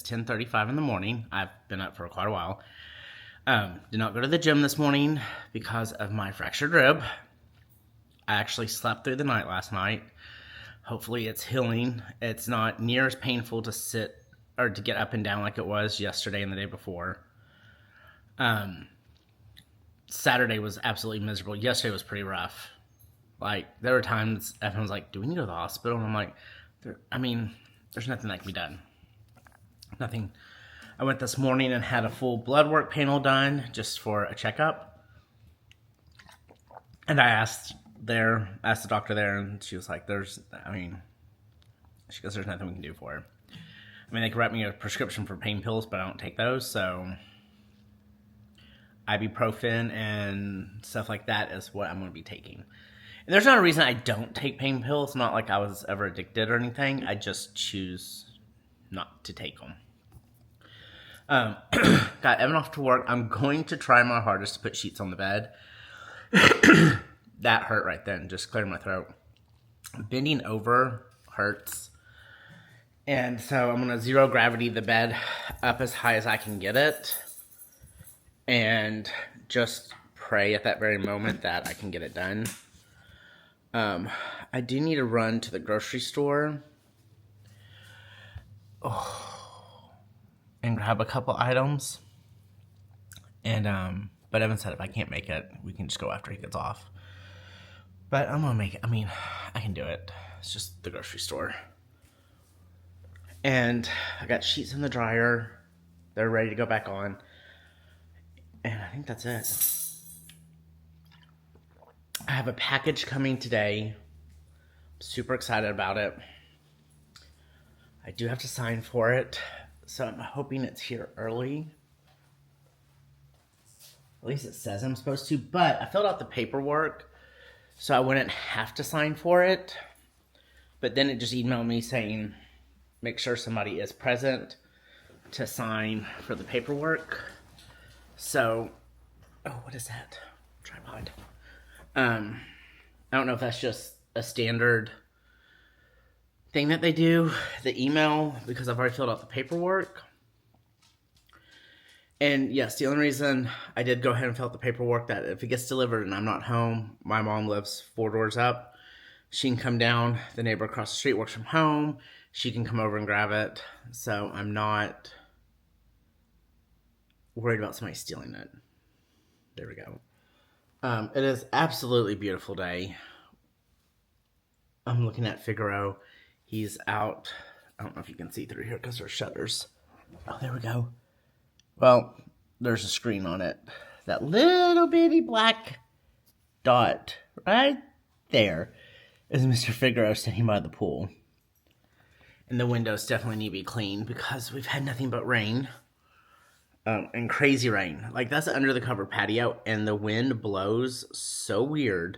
10:35 in the morning. I've been up for quite a while. Did not go to the gym this morning because of my fractured rib. I actually slept through the night last night. Hopefully it's healing. It's not near as painful to sit or to get up and down like it was yesterday and the day before. Saturday was absolutely miserable. Yesterday was pretty rough. Like, there were times everyone's like, do we need to go to the hospital? And I'm like, there's nothing that can be done. Nothing. I went this morning and had a full blood work panel done just for a checkup. And I asked the doctor there, and she was like, she goes, there's nothing we can do for her. I mean, they could write me a prescription for pain pills, but I don't take those, so ibuprofen and stuff like that is what I'm going to be taking. And there's not a reason I don't take pain pills. Not like I was ever addicted or anything. I just choose not to take them. Got Evan off to work. I'm going to try my hardest to put sheets on the bed. That hurt right then. Just cleared my throat. Bending over hurts. And so I'm going to zero gravity the bed up as high as I can get it. And just pray at that very moment that I can get it done. I do need to run to the grocery store. And grab a couple items. And, but Evan said if I can't make it, we can just go after he gets off. But I'm gonna make it. I can do it. It's just the grocery store. And I got sheets in the dryer. They're ready to go back on. And I think that's it. I have a package coming today. I'm super excited about it. I do have to sign for it. So I'm hoping it's here early. At least it says I'm supposed to. But I filled out the paperwork, so I wouldn't have to sign for it. But then it just emailed me saying, make sure somebody is present to sign for the paperwork. So, what is that? Tripod. I don't know if that's just a standard thing that they do, the email, because I've already filled out the paperwork. And yes, the only reason I did go ahead and fill out the paperwork, that if it gets delivered and I'm not home, my mom lives 4 doors up. She can come down. The neighbor across the street works from home. She can come over and grab it. So I'm not worried about somebody stealing it. There we go. It is absolutely beautiful day. I'm looking at Figaro. He's out. I don't know if you can see through here because there's shutters. Oh, there we go. Well, there's a screen on it. That little bitty black dot right there is Mr. Figaro sitting by the pool. And the windows definitely need to be cleaned because we've had nothing but rain. And crazy rain. Like, that's an under the cover patio, and the wind blows so weird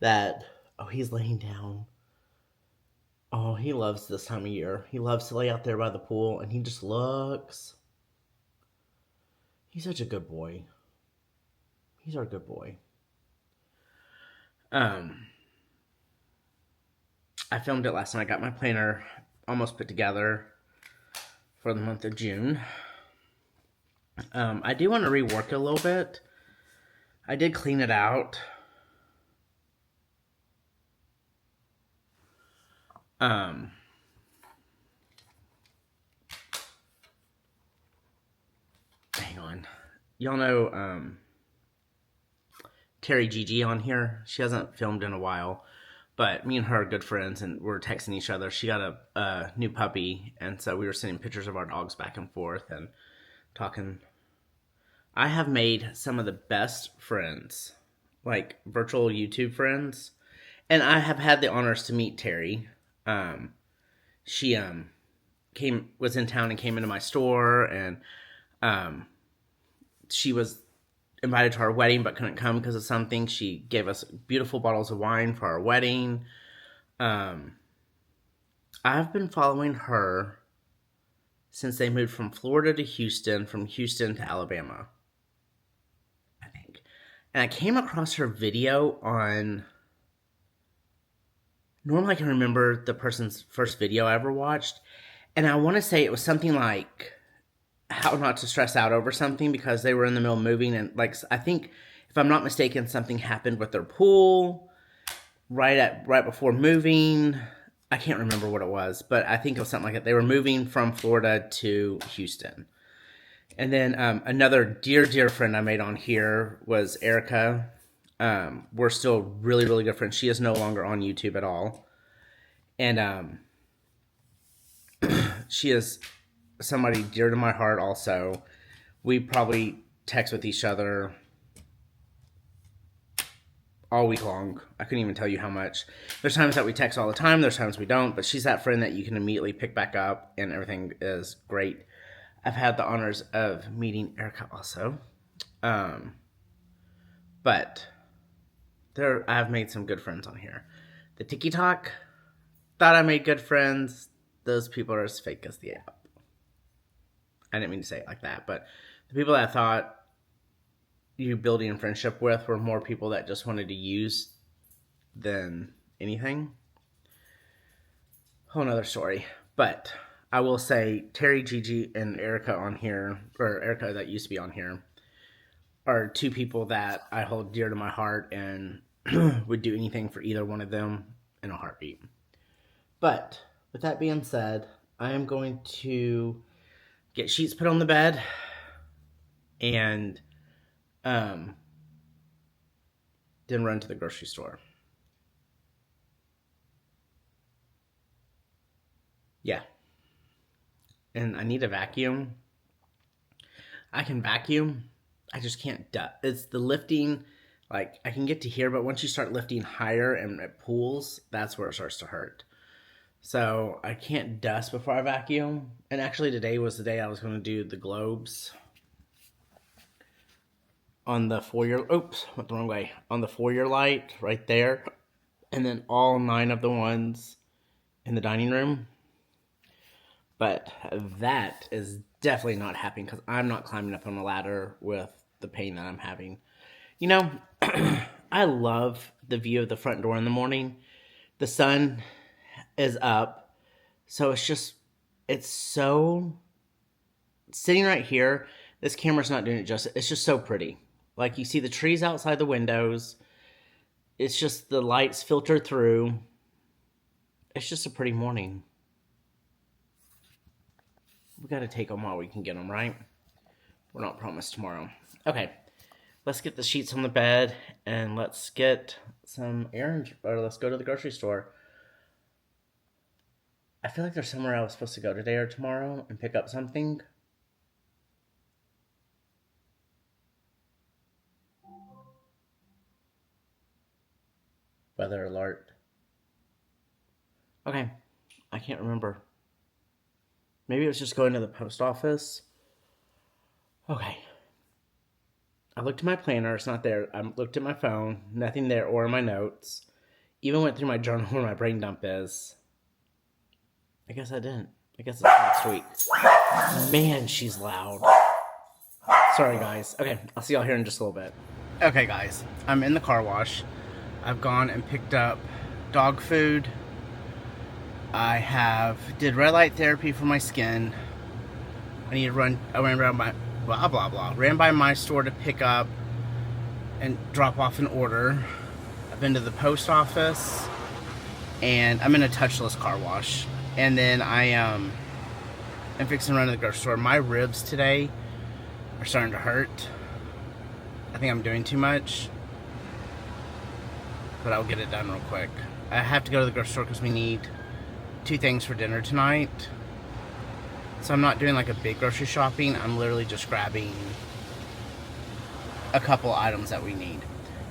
that, he's laying down. Oh, he loves this time of year. He loves to lay out there by the pool, and he just looks. He's such a good boy. He's our good boy. I filmed it last night. I got my planner almost put together for the month of June. I do want to rework it a little bit. I did clean it out. Hang on. Y'all know Terry Gigi on here? She hasn't filmed in a while, but me and her are good friends, and we're texting each other. She got a new puppy, and so we were sending pictures of our dogs back and forth and talking. I have made some of the best friends, like virtual YouTube friends, and I have had the honors to meet Terry. She was in town and came into my store, and she was invited to our wedding but couldn't come because of something. She gave us beautiful bottles of wine for our wedding. I've been following her since they moved from Florida to Houston, from Houston to Alabama, I think. And I came across her video on... Normally I can remember the person's first video I ever watched. And I want to say it was something like how not to stress out over something because they were in the middle of moving. And like, I think if I'm not mistaken, something happened with their pool right before moving. I can't remember what it was, but I think it was something like that. They were moving from Florida to Houston. And then another dear friend I made on here was Erica. We're still really, really good friends. She is no longer on YouTube at all. And she is somebody dear to my heart also. We probably text with each other all week long. I couldn't even tell you how much. There's times that we text all the time. There's times we don't. But she's that friend that you can immediately pick back up and everything is great. I've had the honors of meeting Erica also. But I've made some good friends on here. The TikTok, thought I made good friends. Those people are as fake as the app. I didn't mean to say it like that, but the people that I thought you building a friendship with were more people that just wanted to use than anything. Whole nother story. But I will say Terry, Gigi, and Erica on here, or Erica that used to be on here, are two people that I hold dear to my heart and would do anything for either one of them in a heartbeat. But with that being said, I am going to get sheets put on the bed and then run to the grocery store. Yeah. And I need a vacuum. I can vacuum. I just can't. It's the lifting. Like, I can get to here, but once you start lifting higher and it pulls, that's where it starts to hurt. So I can't dust before I vacuum. And actually today was the day I was going to do the globes on the foyer. Oops, went the wrong way. On the foyer light right there. And then all 9 of the ones in the dining room. But that is definitely not happening because I'm not climbing up on a ladder with the pain that I'm having. You know, I love the view of the front door in the morning. The sun is up. So it's so, sitting right here, this camera's not doing it justice. It's just so pretty. Like, you see the trees outside the windows. It's just the lights filter through. It's just a pretty morning. We got to take them while we can get them, right? We're not promised tomorrow. Okay, let's get the sheets on the bed and let's get some errands, or let's go to the grocery store. I feel like there's somewhere I was supposed to go today or tomorrow and pick up something. Weather alert. Okay, I can't remember. Maybe it was just going to the post office. Okay. I looked at my planner. It's not there. I looked at my phone. Nothing there or in my notes. Even went through my journal where my brain dump is. I guess I didn't. I guess it's next week. Man, she's loud. Sorry, guys. Okay, I'll see y'all here in just a little bit. Okay, guys. I'm in the car wash. I've gone and picked up dog food. I did red light therapy for my skin. I ran around my ran by my store to pick up and drop off an order. I've been to the post office and I'm in a touchless car wash. And then I'm fixing to run to the grocery store. My ribs today are starting to hurt. I think I'm doing too much, but I'll get it done real quick. I have to go to the grocery store because we need 2 things for dinner tonight. So I'm not doing like a big grocery shopping. I'm literally just grabbing a couple items that we need.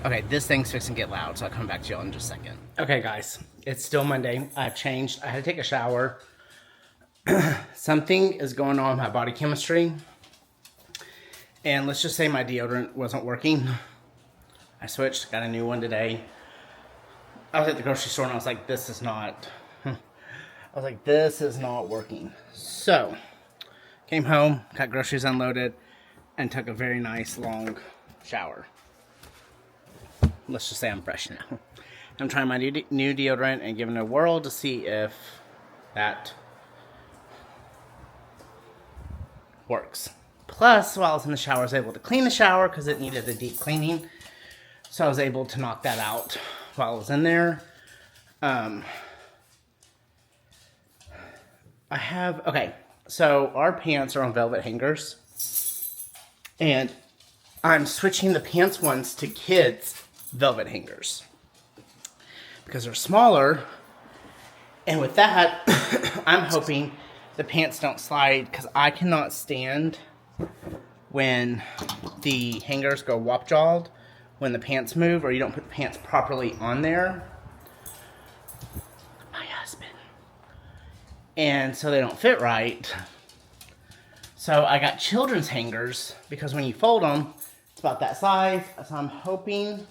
Okay, this thing's fixing to get loud, so I'll come back to y'all in just a second. Okay, guys, it's still Monday. I've changed. I had to take a shower. Something is going on with my body chemistry. And let's just say my deodorant wasn't working. I switched, got a new one today. I was at the grocery store and I was like, this is not working. So, came home, got groceries unloaded, and took a very nice long shower. Let's just say I'm fresh now. I'm trying my new deodorant and giving it a whirl to see if that works. Plus, while I was in the shower, I was able to clean the shower because it needed a deep cleaning. So I was able to knock that out while I was in there. Okay, so our pants are on velvet hangers. And I'm switching the pants ones to kids' velvet hangers. Because they're smaller. And with that, I'm hoping the pants don't slide. Because I cannot stand when the hangers go wop-jawed. When the pants move or you don't put the pants properly on there. My husband. And so they don't fit right. So I got children's hangers because when you fold them, it's about that size. So I'm hoping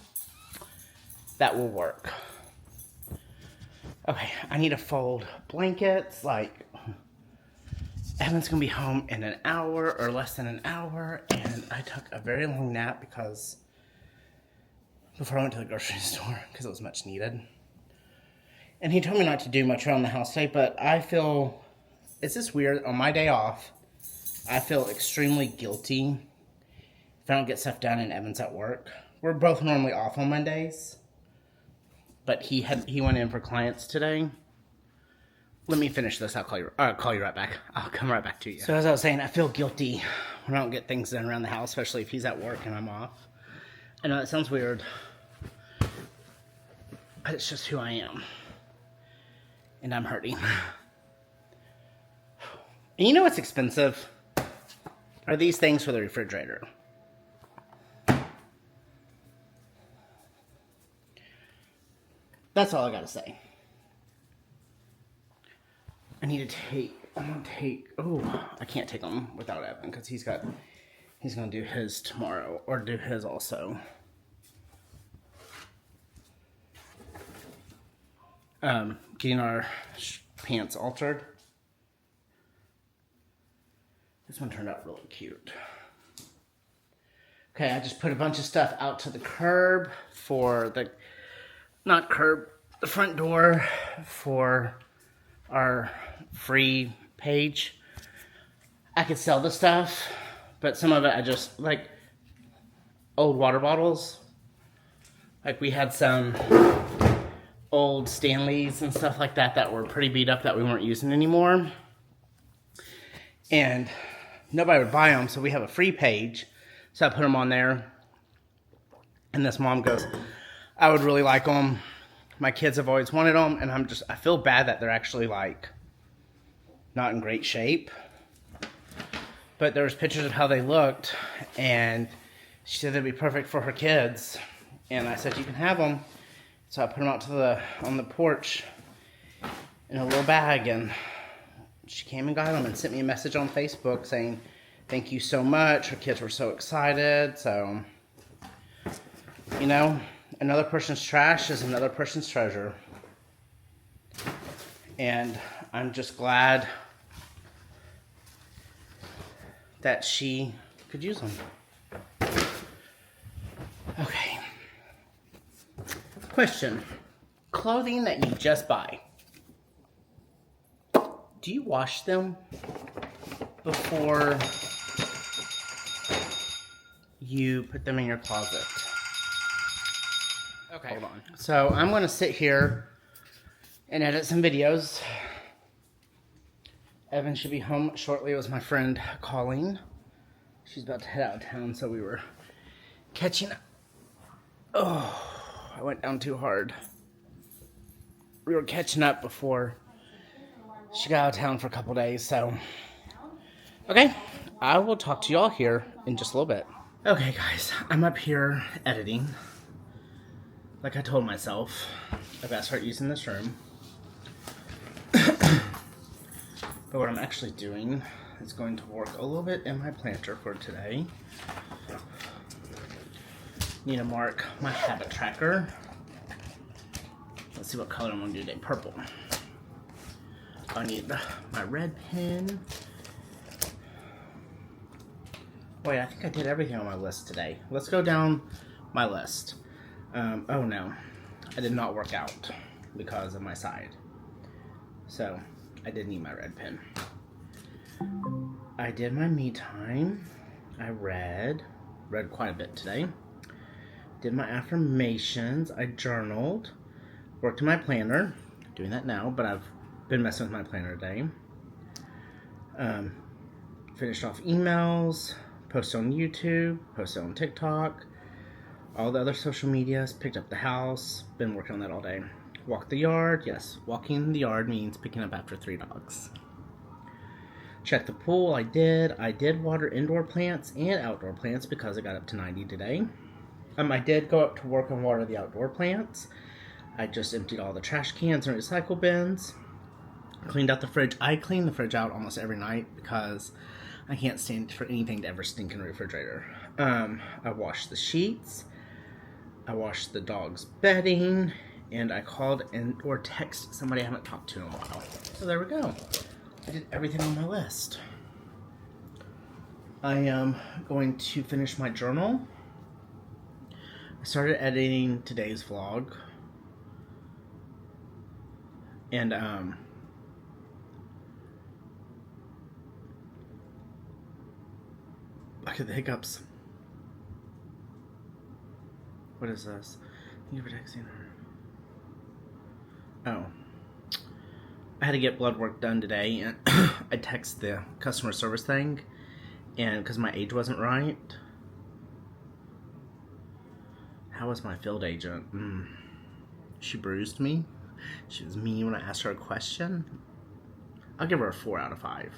that will work. Okay, I need to fold blankets. Like, Evan's gonna be home in an hour or less than an hour. And I took a very long nap before I went to the grocery store because it was much needed. And he told me not to do much around the house today, but I feel, it's just weird, on my day off, I feel extremely guilty if I don't get stuff done and Evan's at work. We're both normally off on Mondays, but he went in for clients today. Let me finish this, I'll call you right back. I'll come right back to you. So as I was saying, I feel guilty when I don't get things done around the house, especially if he's at work and I'm off. I know that sounds weird, but it's just who I am. And I'm hurting. And you know what's expensive? Are these things for the refrigerator. That's all I gotta say. I'm gonna take, I can't take them without Evan because he's gonna do his tomorrow, or do his also. Getting our pants altered. This one turned out really cute. Okay, I just put a bunch of stuff out to the curb for the front door for our free page. I could sell the stuff, but some of it I just, like, old water bottles. Like, we had some old Stanleys and stuff like that were pretty beat up that we weren't using anymore. And nobody would buy them, so we have a free page. So I put them on there. And this mom goes, I would really like them. My kids have always wanted them. And I feel bad that they're actually, like, not in great shape. But there was pictures of how they looked. And she said they'd be perfect for her kids. And I said, you can have them. So I put them out on the porch in a little bag, and she came and got them and sent me a message on Facebook saying, thank you so much. Her kids were so excited. So, you know, another person's trash is another person's treasure. And I'm just glad that she could use them. Okay. Question. Clothing that you just buy. Do you wash them before you put them in your closet? Okay. Hold on. So I'm going to sit here and edit some videos. Evan should be home shortly. It was my friend calling. She's about to head out of town, so we were catching up. Oh. I went down too hard. We were catching up before she got out of town for a couple days, so. Okay, I will talk to y'all here in just a little bit. Okay, guys, I'm up here editing. Like I told myself, I gotta start using this room. But what I'm actually doing is going to work a little bit in my planter for today. Need to mark my habit tracker. Let's see what color I'm going to do today. Purple. I need my red pen. Wait, I think I did everything on my list today. Let's go down my list. Oh no, I did not work out because of my side. So, I did need my red pen. I did my me time. I read quite a bit today. Did my affirmations. I journaled. Worked in my planner. Doing that now, but I've been messing with my planner today. Finished off emails. Posted on YouTube. Posted on TikTok. All the other social medias. Picked up the house. Been working on that all day. Walked the yard. Yes, walking the yard means picking up after 3 dogs. Checked the pool. I did. I did water indoor plants and outdoor plants because I got up to 90 today. I did go up to work and water the outdoor plants. I just emptied all the trash cans and recycle bins. Cleaned out the fridge. I clean the fridge out almost every night because I can't stand for anything to ever stink in the refrigerator. I washed the sheets. I washed the dog's bedding. And I called or texted somebody I haven't talked to in a while. So there we go. I did everything on my list. I am going to finish my journal. I started editing today's vlog. And, look at the hiccups. What is this? Thank you for texting her. Oh. I had to get blood work done today, and I texted the customer service thing, and because my age wasn't right. How was my field agent? She bruised me. She was mean when I asked her a question. I'll give her a 4 out of 5.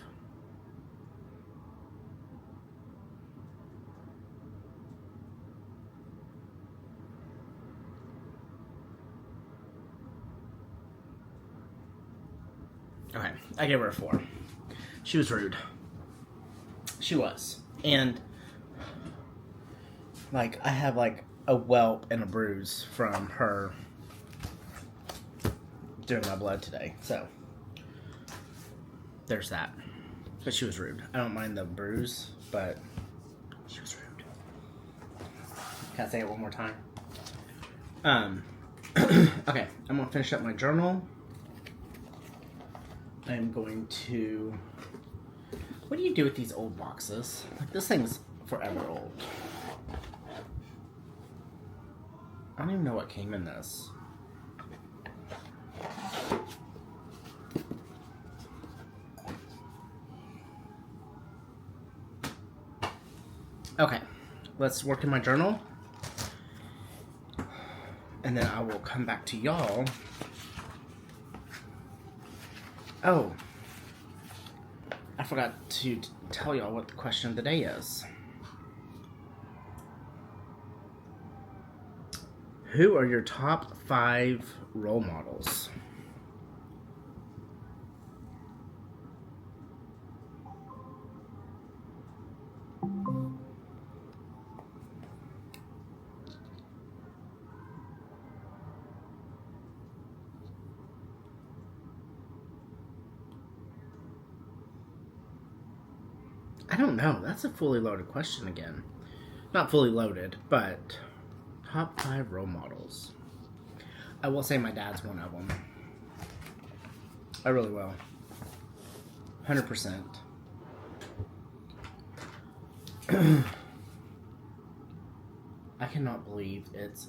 Okay, I gave her a 4. She was rude. She was. And, like, I have, like, a whelp and a bruise from her doing my blood today. So, there's that. But she was rude. I don't mind the bruise, but she was rude. Can I say it one more time? Okay, I'm going to finish up my journal. I'm going to... What do you do with these old boxes? Like, this thing's forever old. I don't even know what came in this. Okay, let's work in my journal. And then I will come back to y'all. Oh, I forgot to tell y'all what the question of the day is. Who are your top 5 role models? I don't know. That's a fully loaded question again. Not fully loaded, but top 5 role models. I will say my dad's one of them. I really will. 100%. I cannot believe it's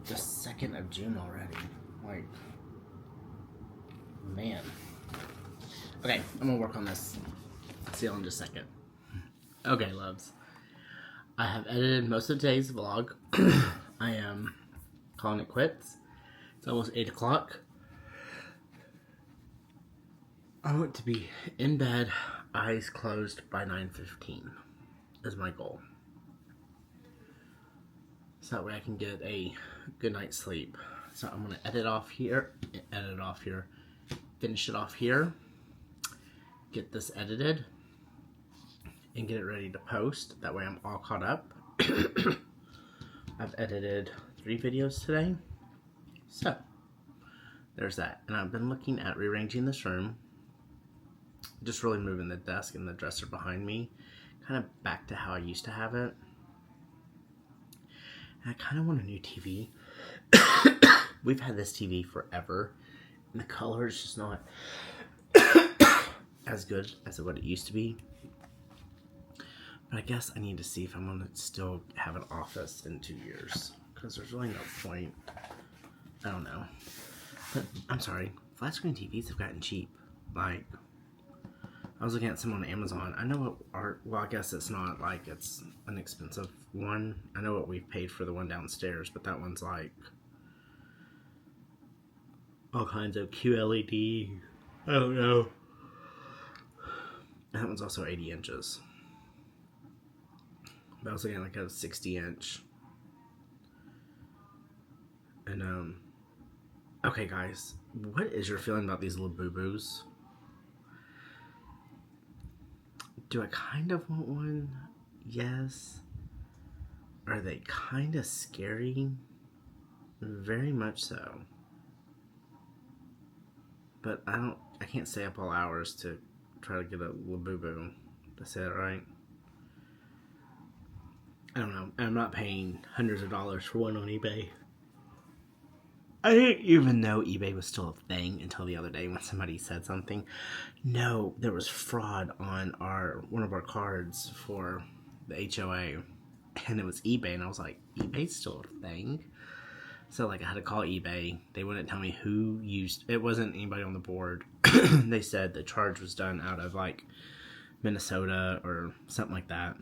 the 2nd of June already. Like, man. Okay, I'm gonna work on this. See y'all in just a second. Okay, loves. I have edited most of today's vlog. I am calling it quits. It's almost 8 o'clock. I want to be in bed, eyes closed by 9:15 is my goal. So that way I can get a good night's sleep. So I'm going to edit off here, finish it off here, get this edited, and get it ready to post. That way I'm all caught up. I've edited 3 videos today. So, there's that. And I've been looking at rearranging this room. Just really moving the desk and the dresser behind me. Kind of back to how I used to have it. And I kind of want a new TV. We've had this TV forever. And the color is just not as good as what it used to be. But I guess I need to see if I'm going to still have an office in 2 years. Because there's really no point. I don't know. But I'm sorry. Flat screen TVs have gotten cheap. Like, I was looking at some on Amazon. I know well, I guess it's not like it's an expensive one. I know what we've paid for the one downstairs, but that one's like all kinds of QLED. I don't know. And that one's also 80 inches. But I was looking at like a 60-inch. And, okay, guys. What is your feeling about these little boo-boos? Do I kind of want one? Yes. Are they kind of scary? Very much so. But I can't stay up all hours to try to get a little boo-boo. Did I say that right? I don't know. I'm not paying hundreds of dollars for one on eBay. I didn't even know eBay was still a thing until the other day when somebody said something. No, there was fraud on one of our cards for the HOA, and it was eBay, and I was like, eBay's still a thing? So, like, I had to call eBay. They wouldn't tell me who used it. Wasn't anybody on the board. They said the charge was done out of, like, Minnesota or something like that.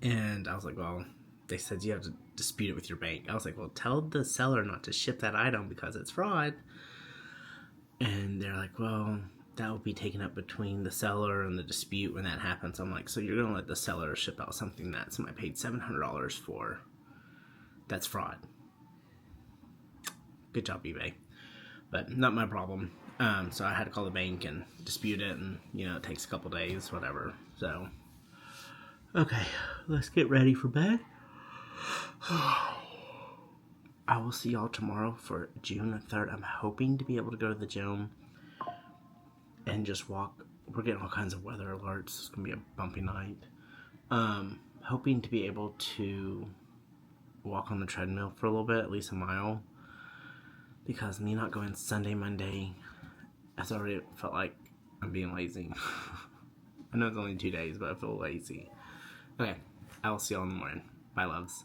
And I was like, well, they said you have to dispute it with your bank. I was like, well, tell the seller not to ship that item because it's fraud. And they're like, well, that will be taken up between the seller and the dispute when that happens. I'm like, so you're going to let the seller ship out something that somebody paid $700 for? That's fraud. Good job, eBay. But not my problem. So I had to call the bank and dispute it, and, it takes a couple days, whatever. So, okay, let's get ready for bed. I will see y'all tomorrow for June 3rd. I'm hoping to be able to go to the gym and just walk. We're getting all kinds of weather alerts. It's going to be a bumpy night. Hoping to be able to walk on the treadmill for a little bit, at least a mile. Because me not going Sunday, Monday, it's already felt like I'm being lazy. I know it's only 2 days, but I feel lazy. Okay, I will see y'all in the morning. Bye, loves.